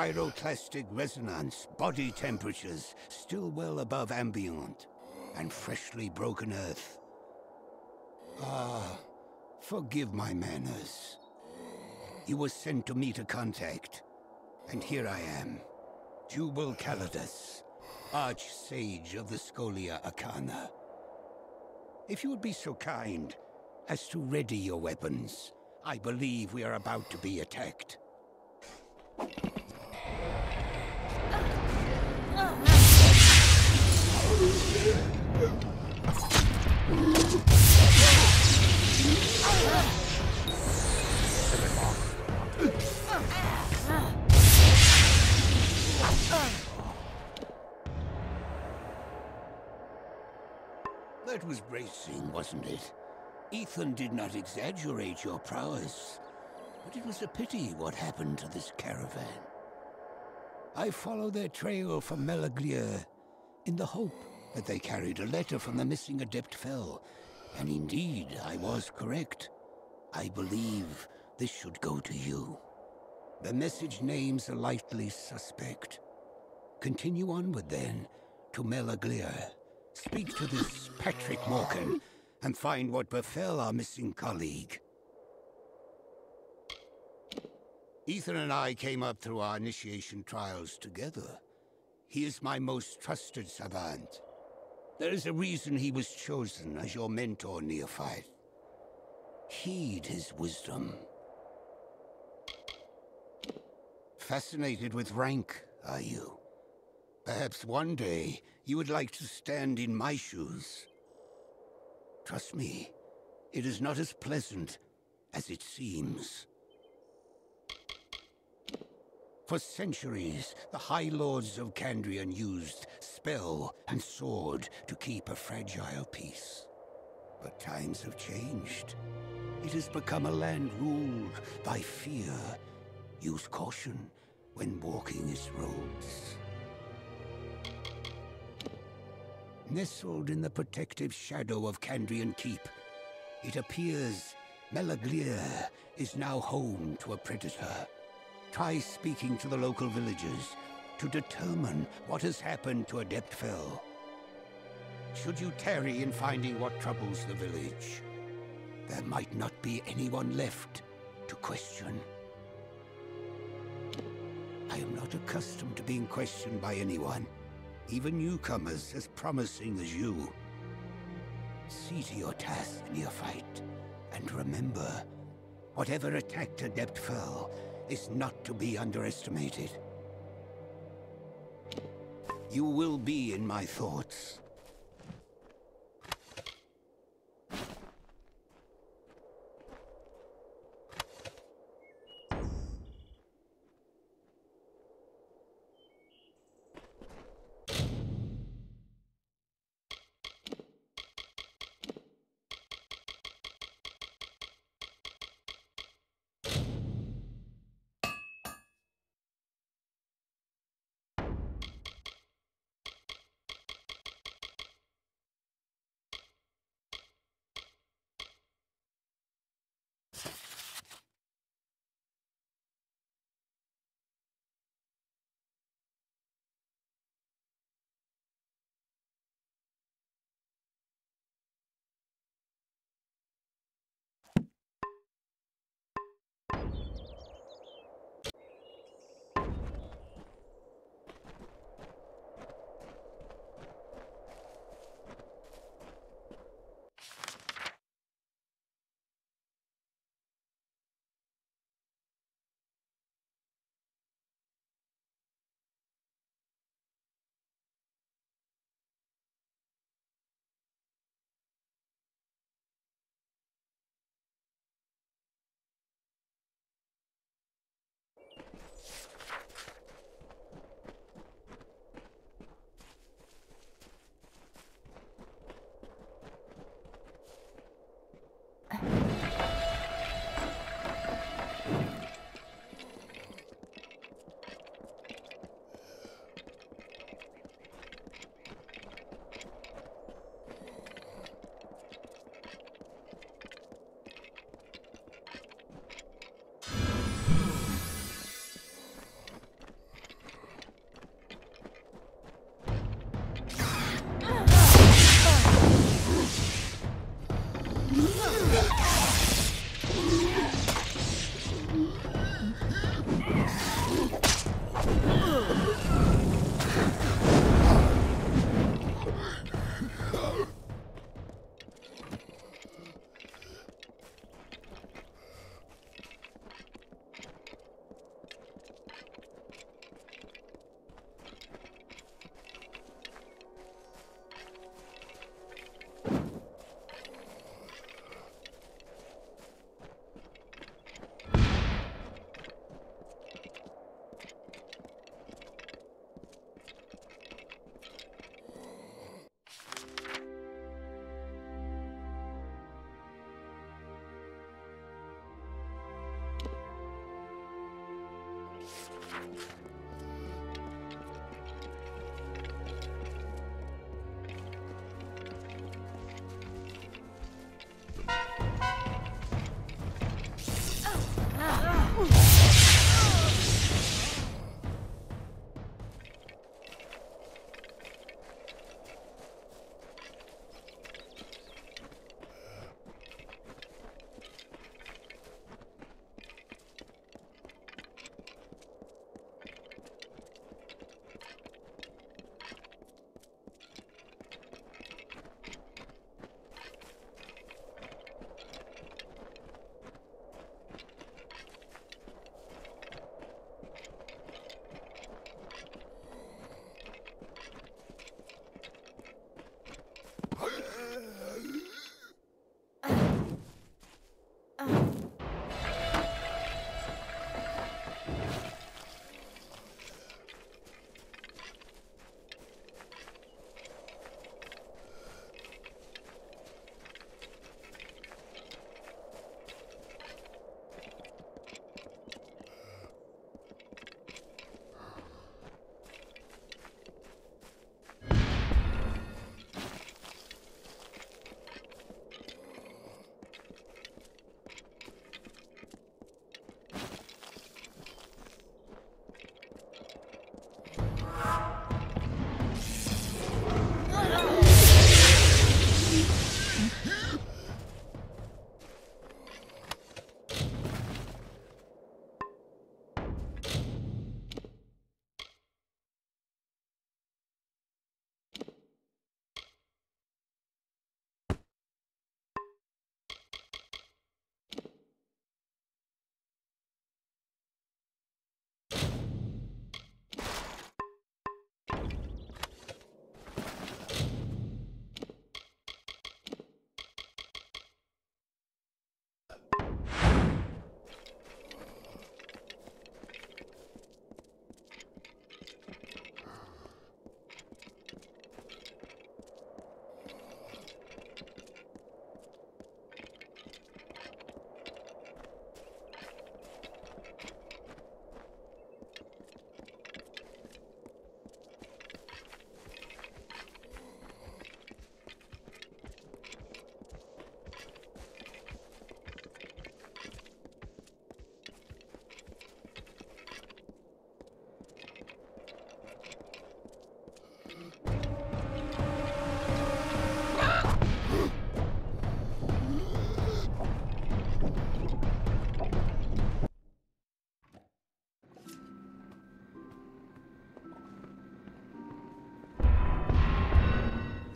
Pyroclastic resonance, body temperatures still well above ambient, and freshly broken earth. Ah, forgive my manners. You were sent to meet a contact, and here I am, Jubal Calidus, Arch-Sage of the Scholia Arcana. If you would be so kind as to ready your weapons, I believe we are about to be attacked. That was bracing, wasn't it? Ethan did not exaggerate your prowess, but it was a pity what happened to this caravan. I followed their trail from Mel Aglir in the hope that they carried a letter from the missing Adept Fel, and indeed I was correct. I believe this should go to you. The message names a likely suspect. Continue onward then to Mel Aglir. Speak to this Patrick Morgan and find what befell our missing colleague. Ethan and I came up through our initiation trials together. He is my most trusted savant. There is a reason he was chosen as your mentor, neophyte. Heed his wisdom. Fascinated with rank, are you? Perhaps one day you would like to stand in my shoes. Trust me, it is not as pleasant as it seems. For centuries, the High Lords of Kandrian used spell and sword to keep a fragile peace. But times have changed. It has become a land ruled by fear. Use caution when walking its roads. Nestled in the protective shadow of Kandrian Keep, it appears Mel Aglir is now home to a predator. Try speaking to the local villagers to determine what has happened to Adept Fel. Should you tarry in finding what troubles the village, there might not be anyone left to question. I am not accustomed to being questioned by anyone, even newcomers as promising as you. See to your task, neophyte, and remember, whatever attacked Adept Fel is not to be underestimated. You will be in my thoughts.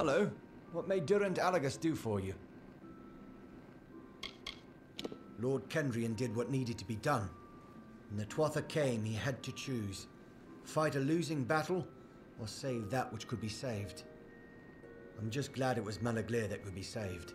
Hello. What may Durant Alagus do for you? Lord Kendrian did what needed to be done. When the Tuatha came, he had to choose. Fight a losing battle, or save that which could be saved. I'm just glad it was Mel Aglir that could be saved.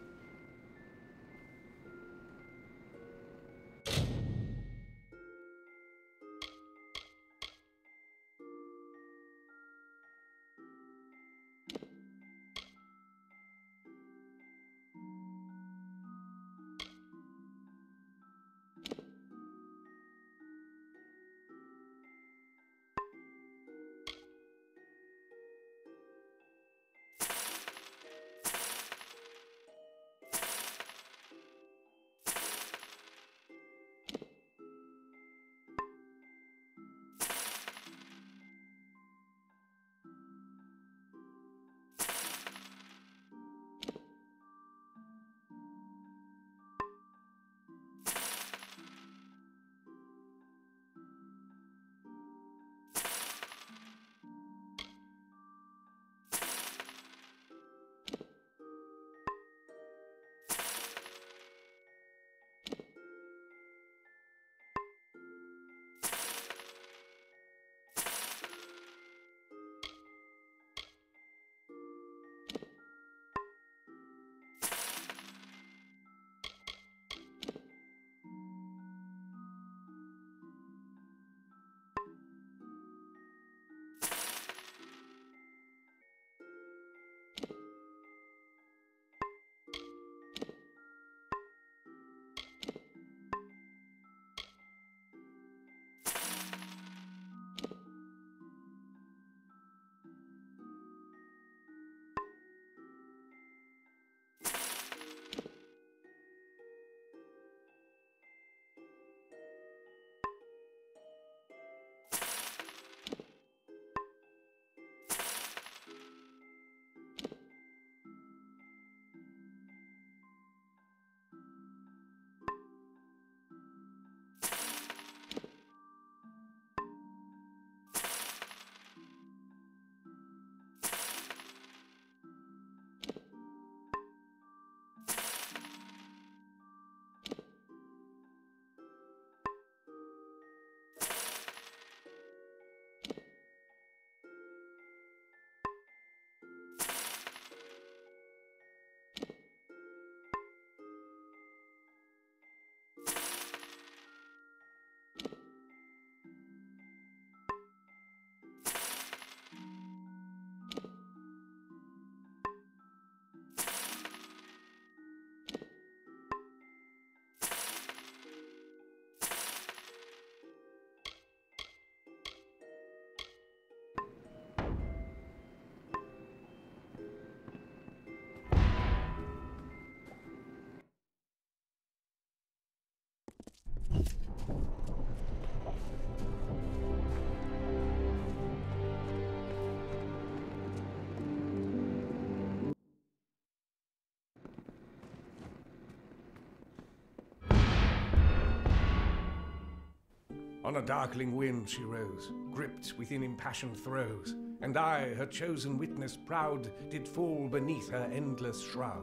On a darkling wind she rose, gripped within impassioned throes, and I, her chosen witness proud, did fall beneath her endless shroud.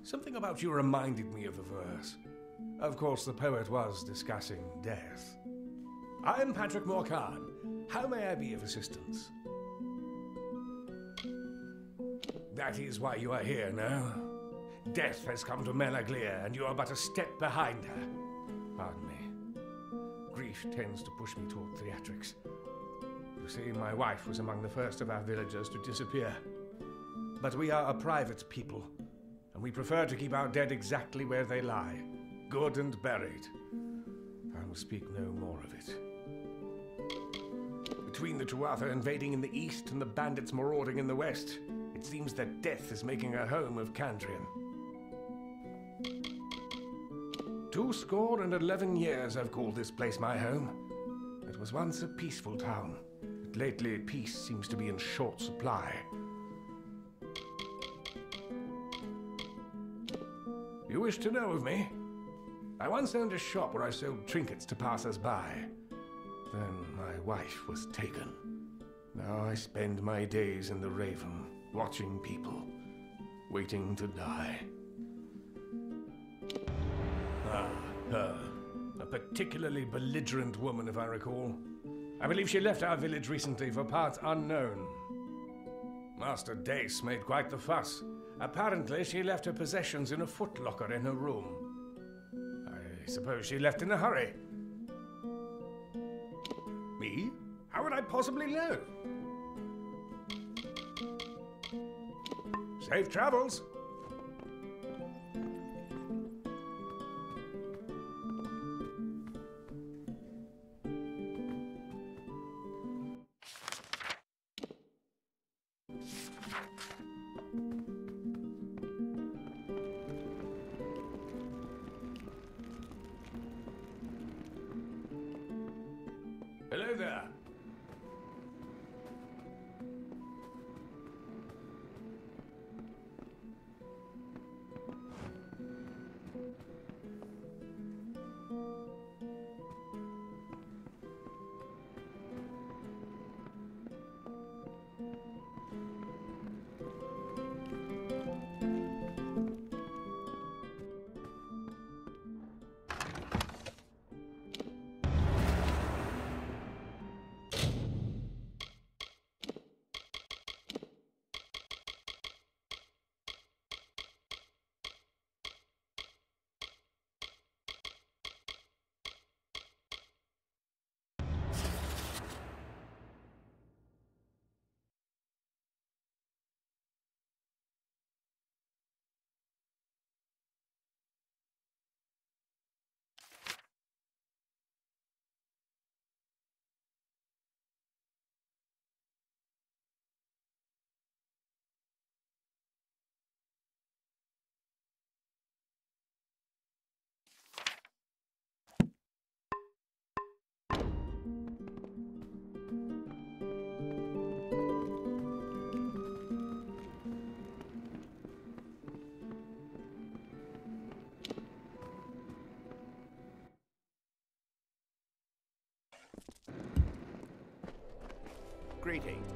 Something about you reminded me of the verse. Of course, the poet was discussing death. I am Patrick Morcan. How may I be of assistance? That is why you are here, no? Death has come to Mel Aglir, and you are but a step behind her. Pardon me. Grief tends to push me toward theatrics. You see, my wife was among the first of our villagers to disappear. But we are a private people, and we prefer to keep our dead exactly where they lie, good and buried. I will speak no more of it. Between the Tuatha invading in the east and the bandits marauding in the west, it seems that death is making a home of Candrian. 211 years I've called this place my home. It was once a peaceful town, but lately peace seems to be in short supply. You wish to know of me? I once owned a shop where I sold trinkets to passers-by. Then my wife was taken. Now I spend my days in the Raven. watching people, waiting to die. Ah, her. A particularly belligerent woman, if I recall. I believe she left our village recently for parts unknown. Master Dace made quite the fuss. Apparently, she left her possessions in a footlocker in her room. I suppose she left in a hurry. Me? How would I possibly know? Safe travels. Hello there. Greetings.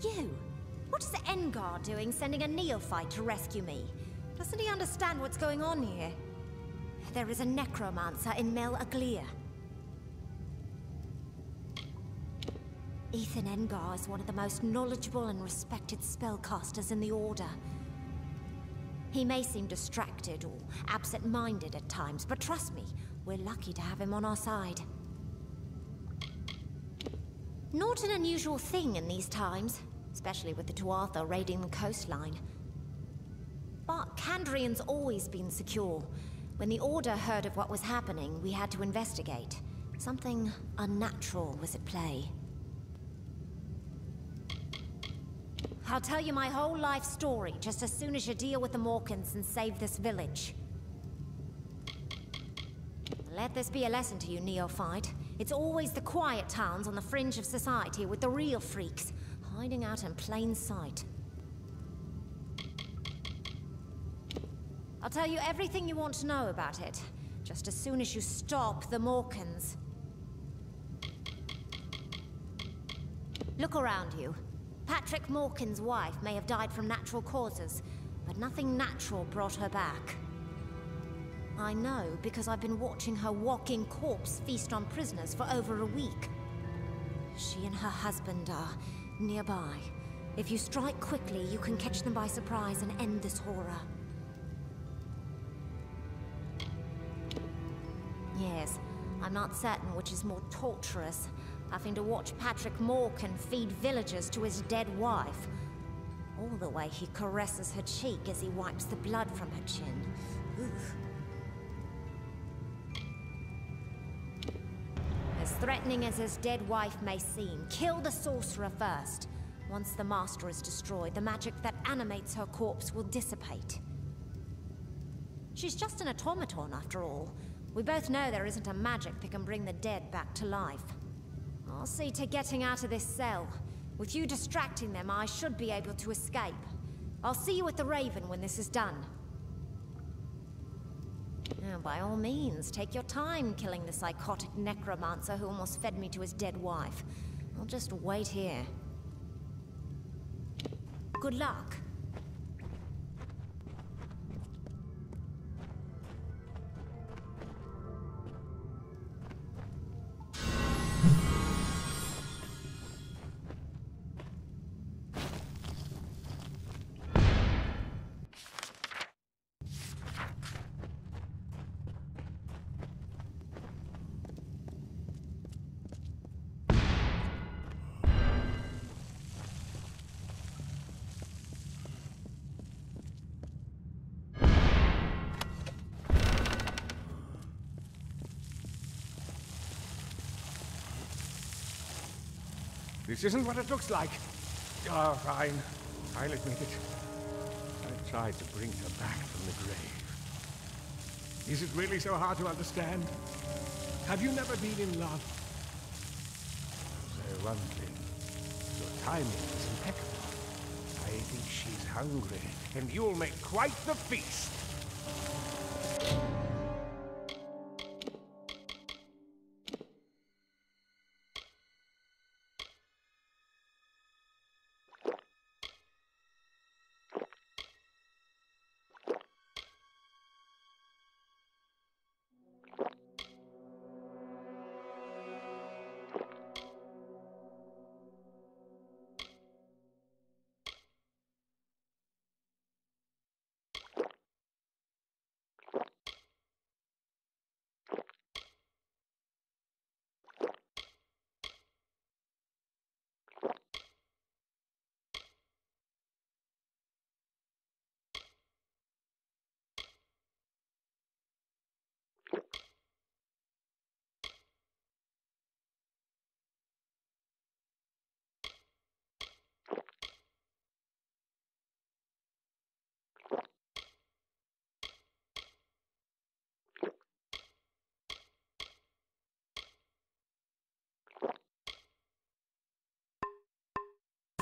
You? What is Engar doing sending a neophyte to rescue me? Doesn't he understand what's going on here? There is a necromancer in Mel Aglir. Ethan Engar is one of the most knowledgeable and respected spellcasters in the Order. He may seem distracted or absent-minded at times, but trust me, we're lucky to have him on our side. Not an unusual thing in these times, especially with the Tuatha raiding the coastline. But Kandrian's always been secure. When the Order heard of what was happening, we had to investigate. Something unnatural was at play. I'll tell you my whole life story just as soon as you deal with the Morkans and save this village. Let this be a lesson to you, neophyte. It's always the quiet towns on the fringe of society with the real freaks, hiding out in plain sight. I'll tell you everything you want to know about it, just as soon as you stop the Morkans. Look around you. Patrick Morkan's wife may have died from natural causes, but nothing natural brought her back. I know because I've been watching her walking corpse feast on prisoners for over a week. She and her husband are nearby. If you strike quickly, you can catch them by surprise and end this horror. Yes, I'm not certain which is more torturous, having to watch Patrick Morkan feed villagers to his dead wife, or the way he caresses her cheek as he wipes the blood from her chin. Oof. As threatening as his dead wife may seem, kill the sorcerer first. Once the master is destroyed, the magic that animates her corpse will dissipate. She's just an automaton, after all. We both know there isn't a magic that can bring the dead back to life. I'll see to getting out of this cell. With you distracting them, I should be able to escape. I'll see you at the Raven when this is done. Now, by all means, take your time killing the psychotic necromancer who almost fed me to his dead wife. I'll just wait here. Good luck. This isn't what it looks like. Oh, fine. I'll admit it. I tried to bring her back from the grave. Is it really so hard to understand? Have you never been in love? So one thing, your timing is impeccable. I think she's hungry, and you'll make quite the feast.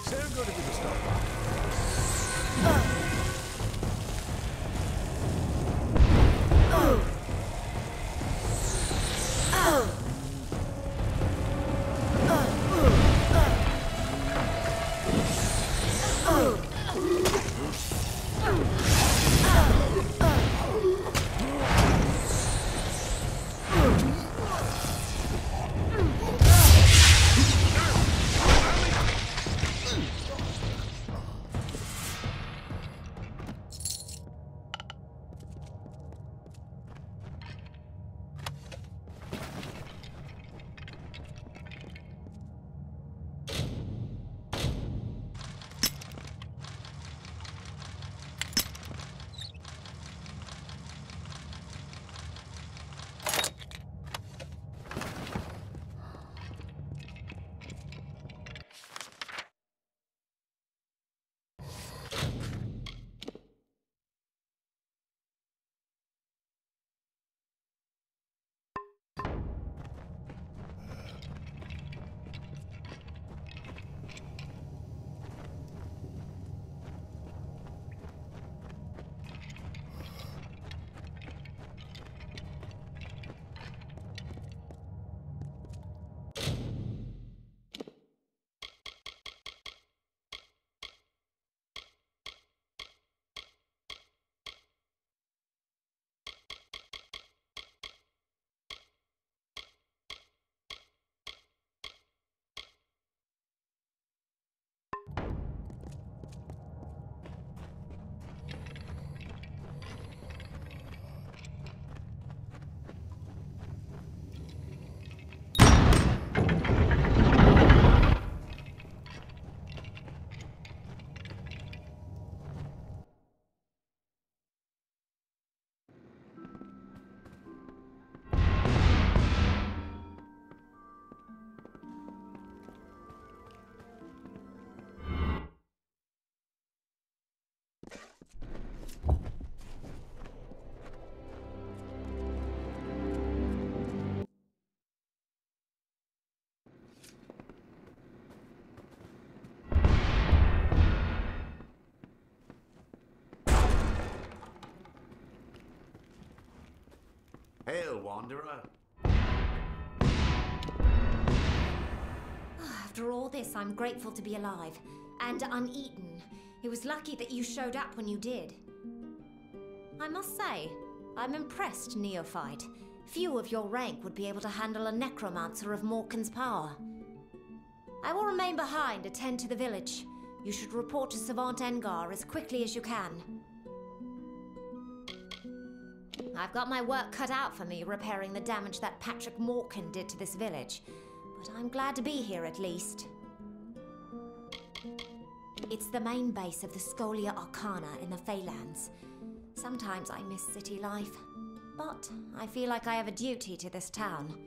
So good of you to stop by. Hail, wanderer. After all this, I'm grateful to be alive. And uneaten. It was lucky that you showed up when you did. I must say, I'm impressed, neophyte. Few of your rank would be able to handle a necromancer of Morkan's power. I will remain behind to tend to the village. You should report to Savant Engar as quickly as you can. I've got my work cut out for me repairing the damage that Patrick Morkan did to this village, but I'm glad to be here at least. It's the main base of the Scholia Arcana in the Feylands. Sometimes I miss city life, but I feel like I have a duty to this town.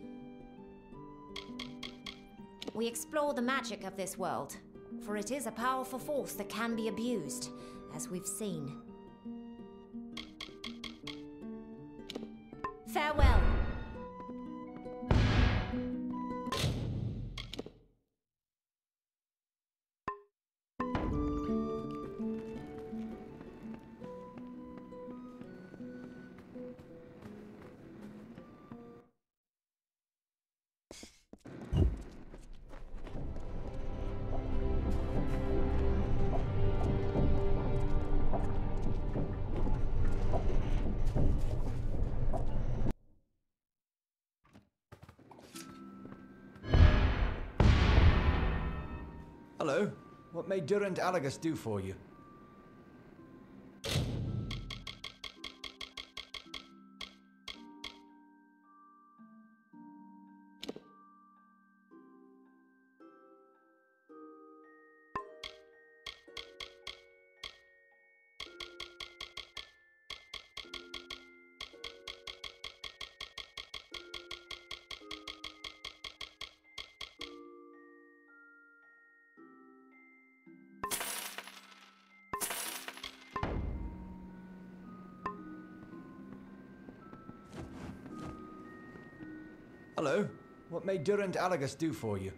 We explore the magic of this world, for it is a powerful force that can be abused, as we've seen. Farewell. Hello. What may Durant Alagus do for you? Hello. What may Durant Alagus do for you?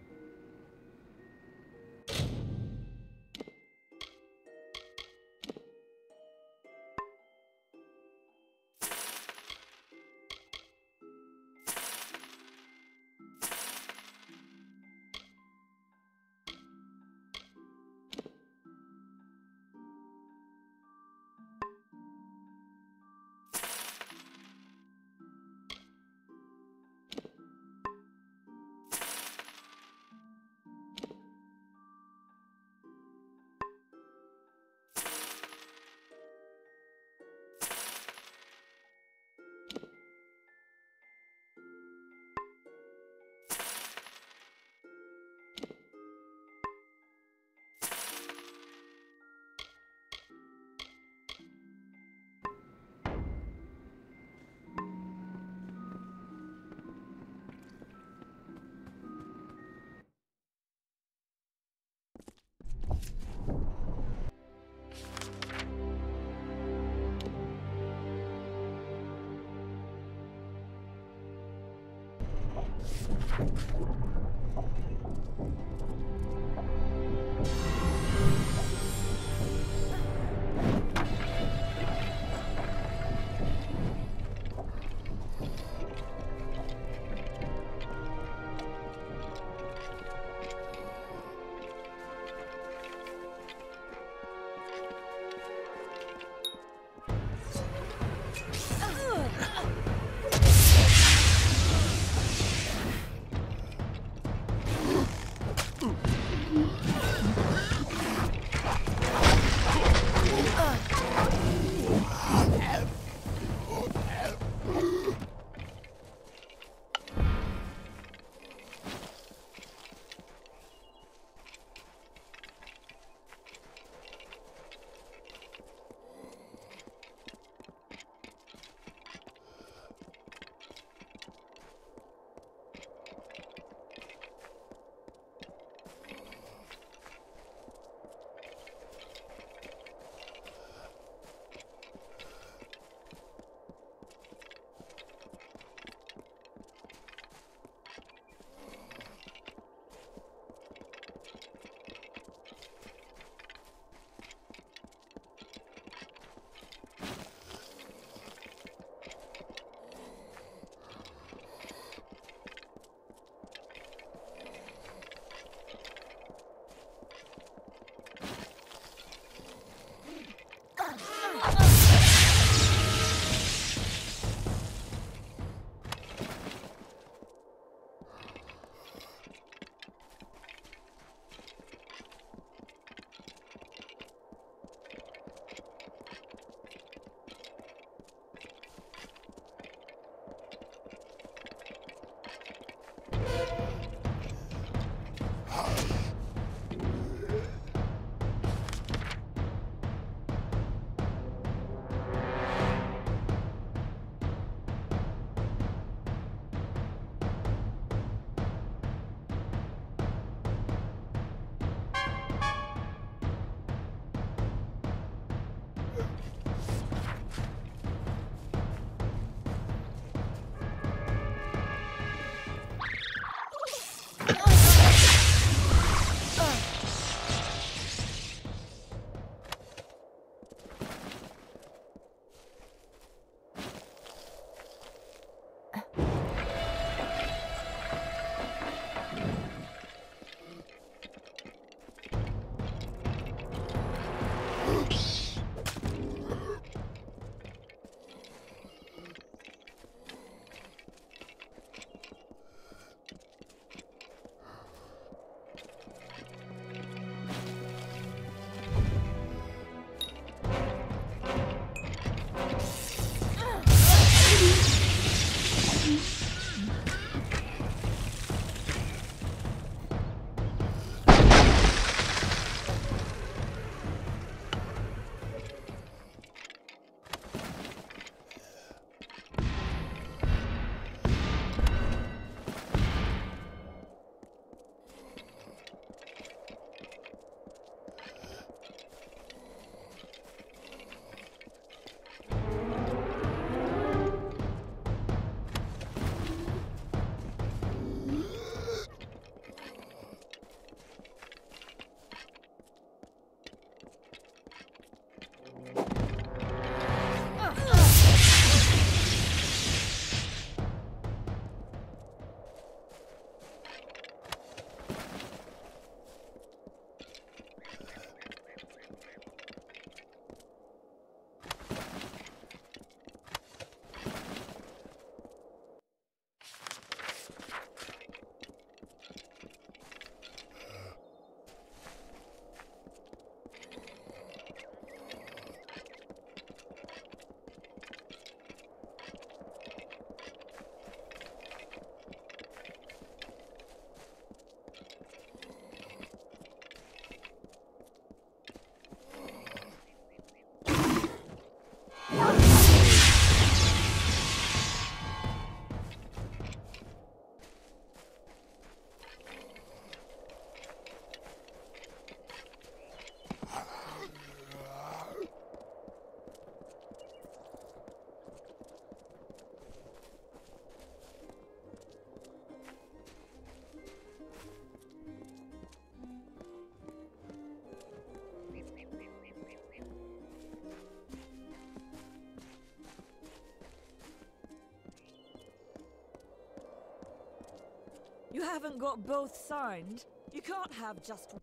You haven't got both signed. You can't have just...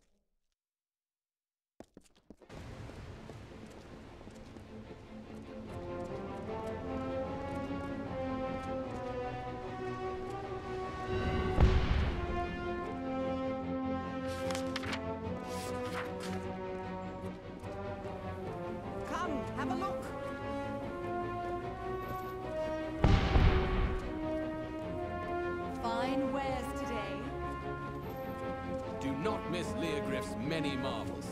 Come, have a look. Fine wares today. Do not miss Leogriff's many marvels.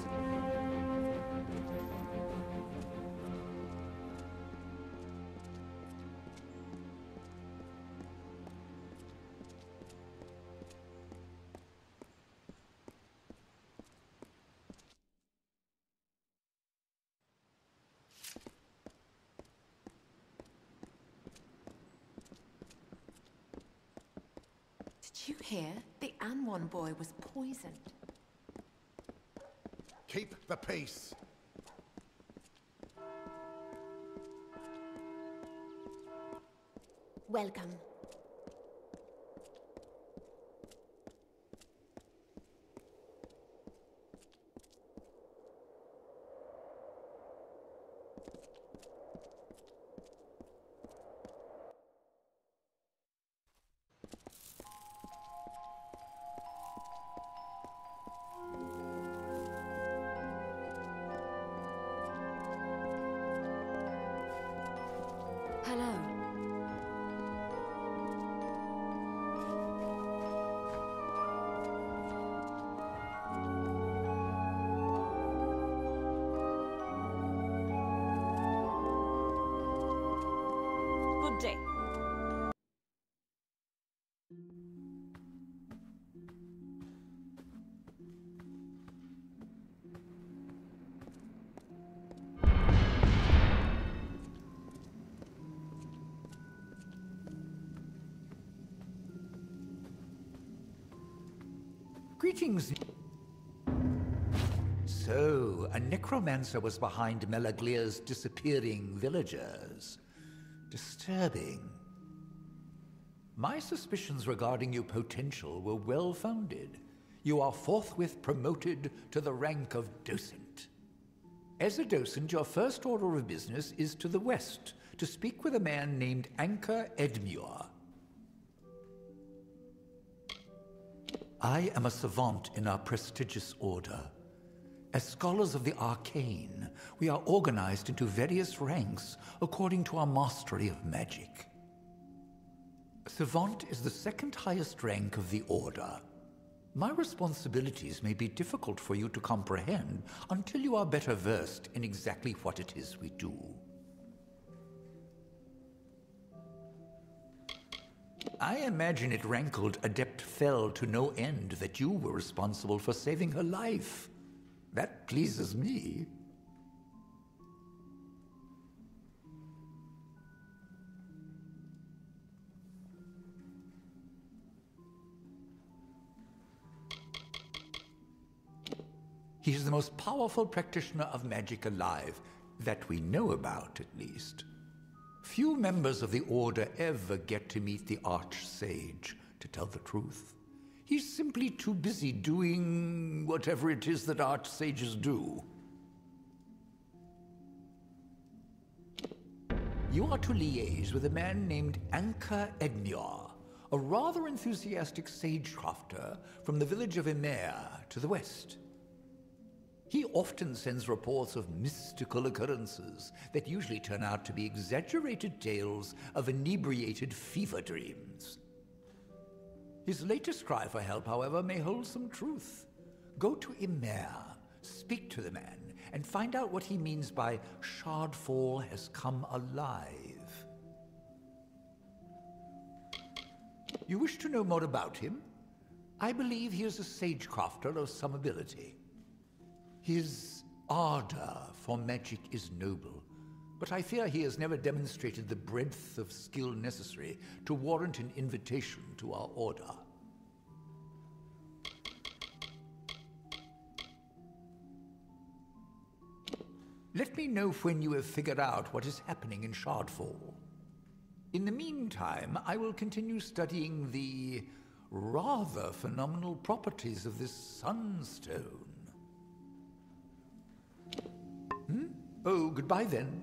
Did you hear? The Anwan boy was poisoned. Keep the peace. Welcome. Hello. Good day. Greetings. So, a necromancer was behind Mel Aglir's disappearing villagers. Disturbing. My suspicions regarding your potential were well-founded. You are forthwith promoted to the rank of Docent. As a Docent, your first order of business is to the west, to speak with a man named Anchor Edmure. I am a savant in our prestigious order. As scholars of the arcane, we are organized into various ranks according to our mastery of magic. Savant is the second highest rank of the order. My responsibilities may be difficult for you to comprehend until you are better versed in exactly what it is we do. I imagine it rankled Adept Fell to no end that you were responsible for saving her life. That pleases me. He is the most powerful practitioner of magic alive, that we know about at least. Few members of the Order ever get to meet the Archsage, to tell the truth. He's simply too busy doing whatever it is that Archsages do. You are to liaise with a man named Anchor Edmure, a rather enthusiastic sagecrafter from the village of Emer to the west. He often sends reports of mystical occurrences that usually turn out to be exaggerated tales of inebriated fever dreams. His latest cry for help, however, may hold some truth. Go to Emer, speak to the man, and find out what he means by Shardfall has come alive. You wish to know more about him? I believe he is a sagecrafter of some ability. His ardor for magic is noble, but I fear he has never demonstrated the breadth of skill necessary to warrant an invitation to our order. Let me know when you have figured out what is happening in Shardfall. In the meantime, I will continue studying the Rather phenomenal properties of this sunstone. Oh, goodbye then.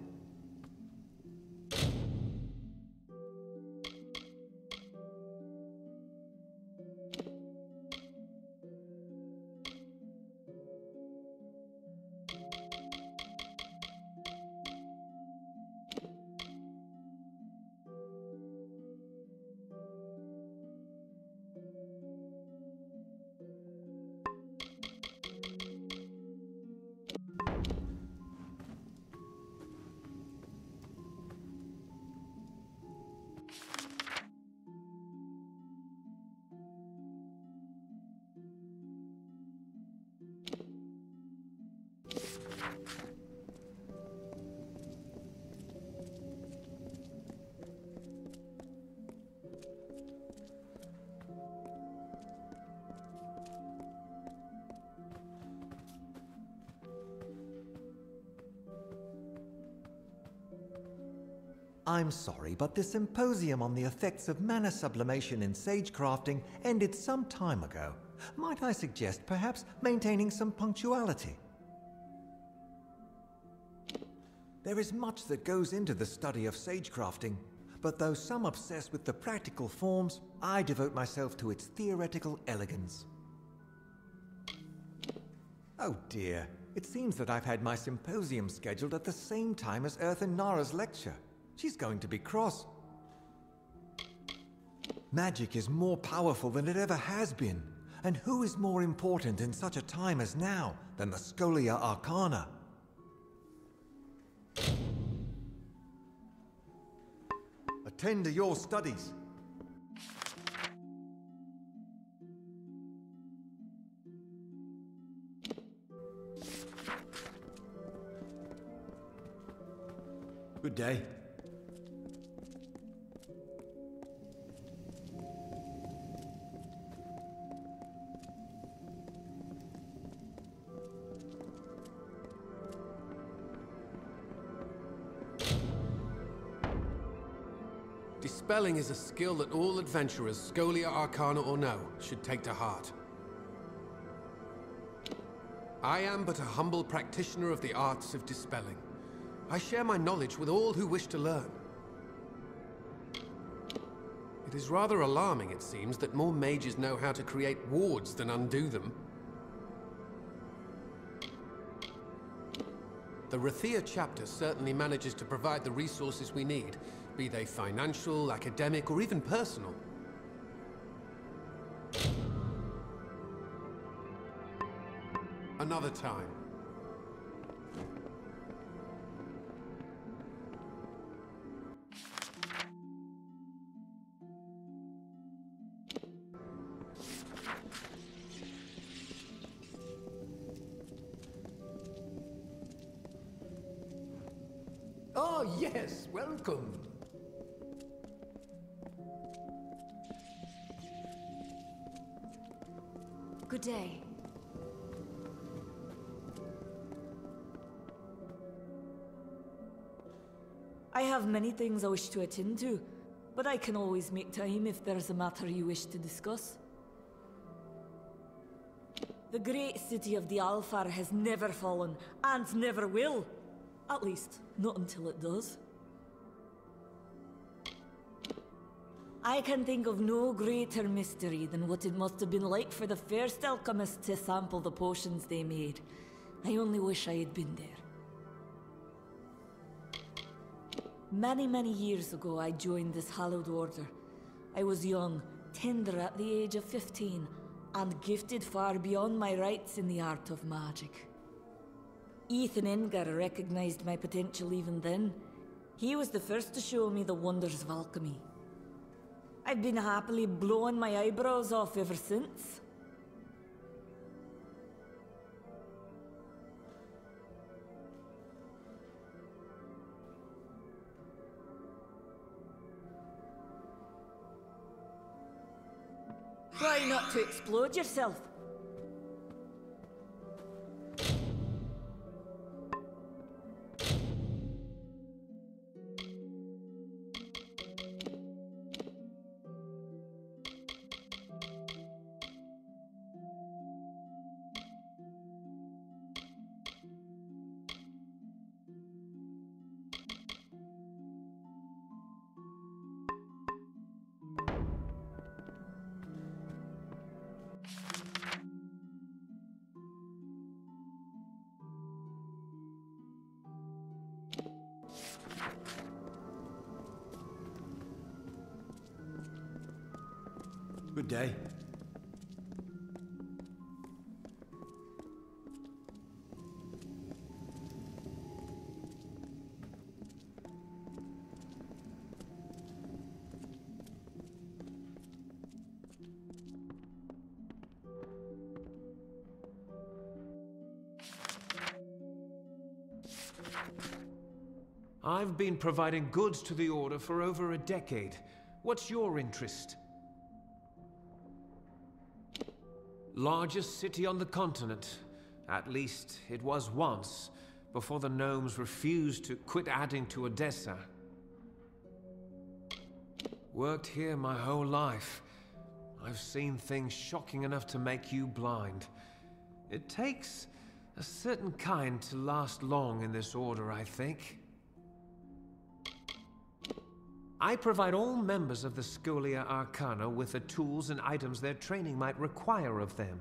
I'm sorry, but the symposium on the effects of mana sublimation in sage crafting ended some time ago. Might I suggest perhaps maintaining some punctuality? There is much that goes into the study of sage crafting, but though some obsess with the practical forms, I devote myself to its theoretical elegance. Oh dear, it seems that I've had my symposium scheduled at the same time as Earthen Nara's lecture. She's going to be cross. Magic is more powerful than it ever has been. And who is more important in such a time as now than the Scholia Arcana? Attend to your studies. Good day. Dispelling is a skill that all adventurers, Scholia Arcana or no, should take to heart. I am but a humble practitioner of the arts of dispelling. I share my knowledge with all who wish to learn. It is rather alarming, it seems, that more mages know how to create wards than undo them. The Rathia chapter certainly manages to provide the resources we need, be they financial, academic, or even personal. Another time. Oh, yes, welcome. Good day. I have many things I wish to attend to, but I can always make time if there's a matter you wish to discuss. The great city of the Alfar has never fallen, and never will. At least, not until it does. I can think of no greater mystery than what it must have been like for the first alchemists to sample the potions they made. I only wish I had been there. Many, many years ago, I joined this hallowed order. I was young, tender at the age of 15, and gifted far beyond my rights in the art of magic. Ethan Engar recognized my potential even then. He was the first to show me the wonders of alchemy. I've been happily blowing my eyebrows off ever since. Try not to explode yourself. Good day. I've been providing goods to the Order for over a decade. What's your interest? Largest city on the continent. At least, it was once, before the gnomes refused to quit adding to Odessa. Worked here my whole life. I've seen things shocking enough to make you blind. It takes a certain kind to last long in this Order, I think. I provide all members of the Scholia Arcana with the tools and items their training might require of them.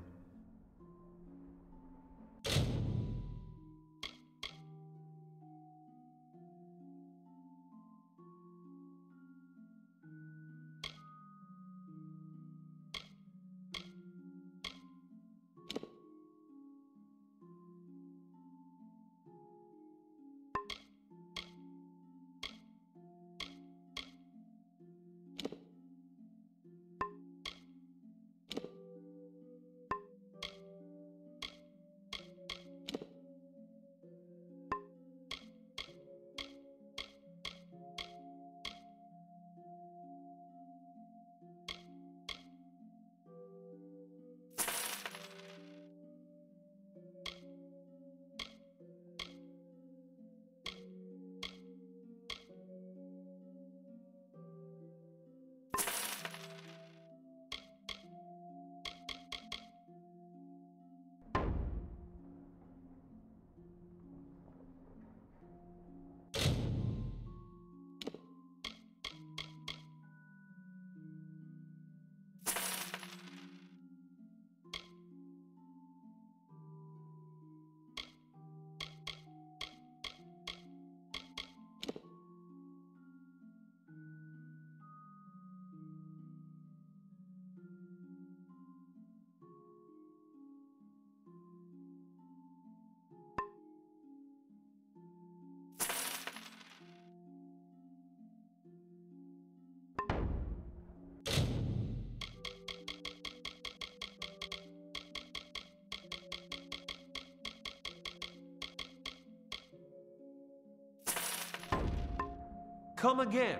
Come again.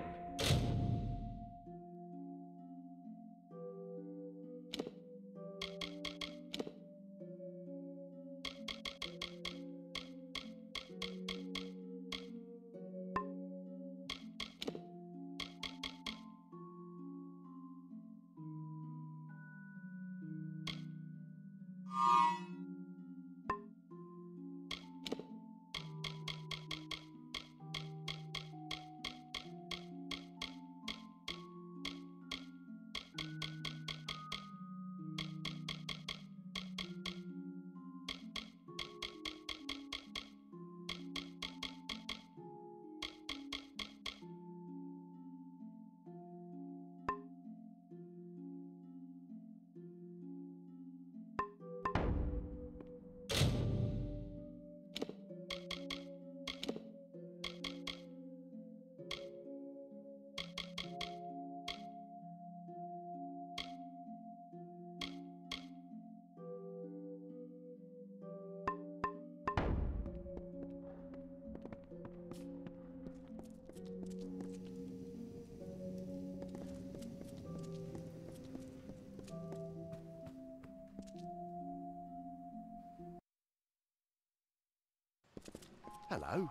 Hello.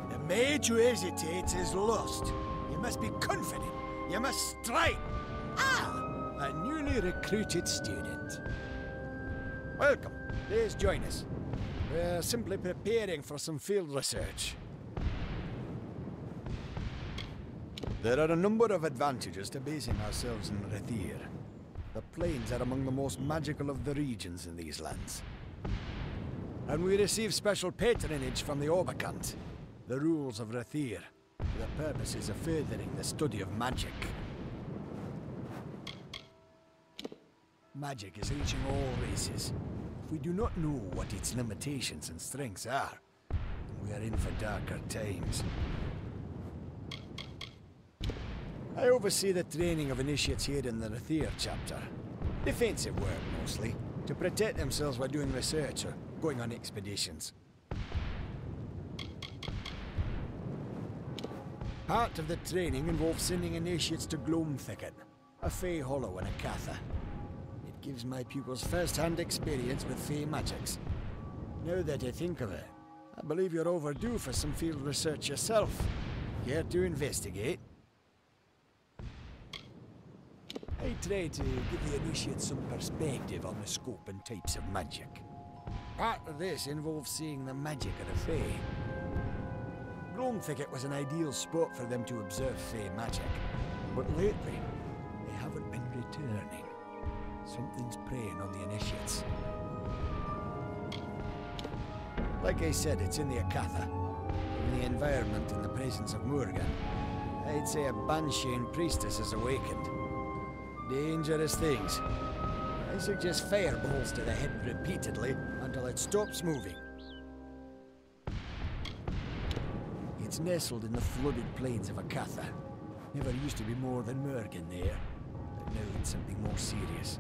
The mage who hesitates is lost. You must be confident. You must strike. A newly recruited student. Welcome. Please join us. We're simply preparing for some field research. There are a number of advantages to basing ourselves in Rathir. The plains are among the most magical of the regions in these lands. And we receive special patronage from the Oberkant, the rules of Rathir, for the purposes of furthering the study of magic. Magic is reaching all races. If we do not know what its limitations and strengths are, we are in for darker times. I oversee the training of initiates here in the Rathir chapter. Defensive work, mostly, to protect themselves while doing research or going on expeditions. Part of the training involves sending initiates to Gloam Thicket, a Fey hollow and a Katha. It gives my pupils first-hand experience with Fey magics. Now that I think of it, I believe you're overdue for some field research yourself. Care to investigate? I try to give the initiates some perspective on the scope and types of magic. Part of this involves seeing the magic of the Fey. Gloam Thicket was an ideal spot for them to observe Fey magic, but lately, they haven't been returning. Something's preying on the initiates. Like I said, it's in the Akatha. In the environment and the presence of Morgan, I'd say a Banshean priestess has awakened. Dangerous things. I suggest fireballs to the head repeatedly until it stops moving. It's nestled in the flooded plains of Akatha. Never used to be more than Morgan there, but now it's something more serious.